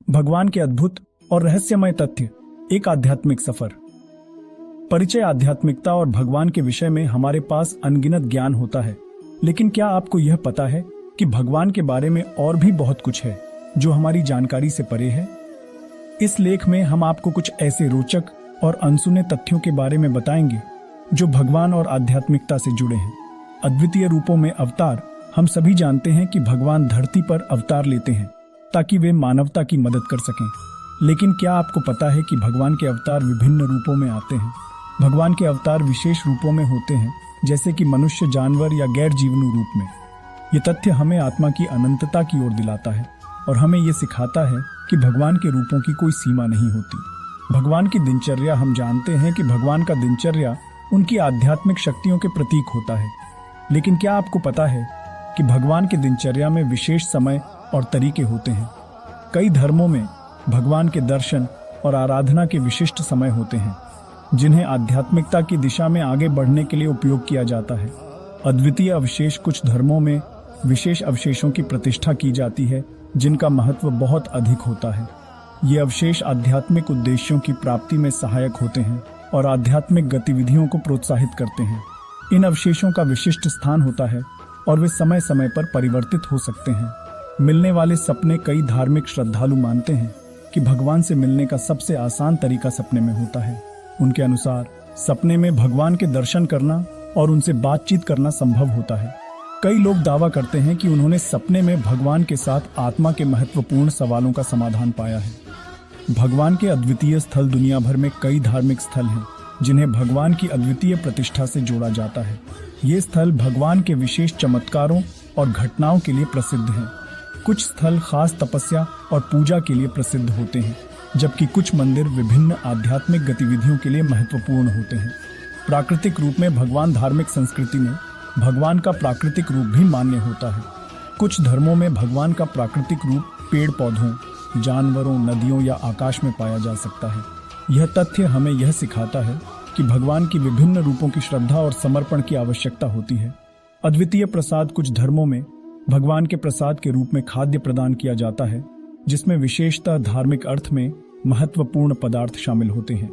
भगवान के अद्भुत और रहस्यमय तथ्य, एक आध्यात्मिक सफर। परिचय। आध्यात्मिकता और भगवान के विषय में हमारे पास अनगिनत ज्ञान होता है, लेकिन क्या आपको यह पता है कि भगवान के बारे में और भी बहुत कुछ है जो हमारी जानकारी से परे है। इस लेख में हम आपको कुछ ऐसे रोचक और अनसुने तथ्यों के बारे में बताएंगे जो भगवान और आध्यात्मिकता से जुड़े हैं। अद्वितीय रूपों में अवतार। हम सभी जानते हैं कि भगवान धरती पर अवतार लेते हैं ताकि वे मानवता की मदद कर सकें, लेकिन क्या आपको पता है कि भगवान के अवतार विभिन्न रूपों में आते हैं। भगवान के अवतार विशेष रूपों में होते हैं, जैसे कि मनुष्य, जानवर या गैर जीवनु रूप में। ये तथ्य हमें आत्मा की अनंतता की ओर दिलाता है और हमें ये सिखाता है कि भगवान के रूपों की कोई सीमा नहीं होती। भगवान की दिनचर्या। हम जानते हैं कि भगवान का दिनचर्या उनकी आध्यात्मिक शक्तियों के प्रतीक होता है, लेकिन क्या आपको पता है कि भगवान की दिनचर्या में विशेष समय और तरीके होते हैं। कई धर्मों में भगवान के दर्शन और आराधना के विशिष्ट समय होते हैं, जिन्हें आध्यात्मिकता की दिशा में आगे बढ़ने के लिए उपयोग किया जाता है। अद्वितीय अवशेष। कुछ धर्मों में विशेष अवशेषों की प्रतिष्ठा की जाती है जिनका महत्व बहुत अधिक होता है। ये अवशेष आध्यात्मिक उद्देश्यों की प्राप्ति में सहायक होते हैं और आध्यात्मिक गतिविधियों को प्रोत्साहित करते हैं। इन अवशेषों का विशिष्ट स्थान होता है और वे समय समय पर परिवर्तित हो सकते हैं। मिलने वाले सपने। कई धार्मिक श्रद्धालु मानते हैं कि भगवान से मिलने का सबसे आसान तरीका सपने में होता है। उनके अनुसार सपने में भगवान के दर्शन करना और उनसे बातचीत करना संभव होता है। कई लोग दावा करते हैं कि उन्होंने सपने में भगवान के साथ आत्मा के महत्वपूर्ण सवालों का समाधान पाया है। भगवान के अद्वितीय स्थल। दुनिया भर में कई धार्मिक स्थल हैं जिन्हें भगवान की अद्वितीय प्रतिष्ठा से जोड़ा जाता है। ये स्थल भगवान के विशेष चमत्कारों और घटनाओं के लिए प्रसिद्ध हैं। कुछ स्थल खास तपस्या और पूजा के लिए प्रसिद्ध होते हैं, जबकि कुछ मंदिर विभिन्न आध्यात्मिक गतिविधियों के लिए महत्वपूर्ण होते हैं। प्राकृतिक रूप में भगवान। धार्मिक संस्कृति में भगवान का प्राकृतिक रूप भी मान्य होता है। कुछ धर्मों में भगवान का प्राकृतिक रूप पेड़ पौधों, जानवरों, नदियों या आकाश में पाया जा सकता है। यह तथ्य हमें यह सिखाता है कि भगवान की विभिन्न रूपों की श्रद्धा और समर्पण की आवश्यकता होती है। अद्वितीय प्रसाद। कुछ धर्मों में भगवान के प्रसाद के रूप में खाद्य प्रदान किया जाता है, जिसमें विशेषतः धार्मिक अर्थ में महत्वपूर्ण पदार्थ शामिल होते हैं।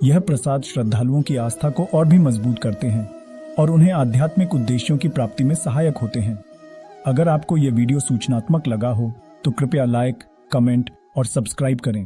यह प्रसाद श्रद्धालुओं की आस्था को और भी मजबूत करते हैं और उन्हें आध्यात्मिक उद्देश्यों की प्राप्ति में सहायक होते हैं। अगर आपको यह वीडियो सूचनात्मक लगा हो तो कृपया लाइक, कमेंट और सब्सक्राइब करें।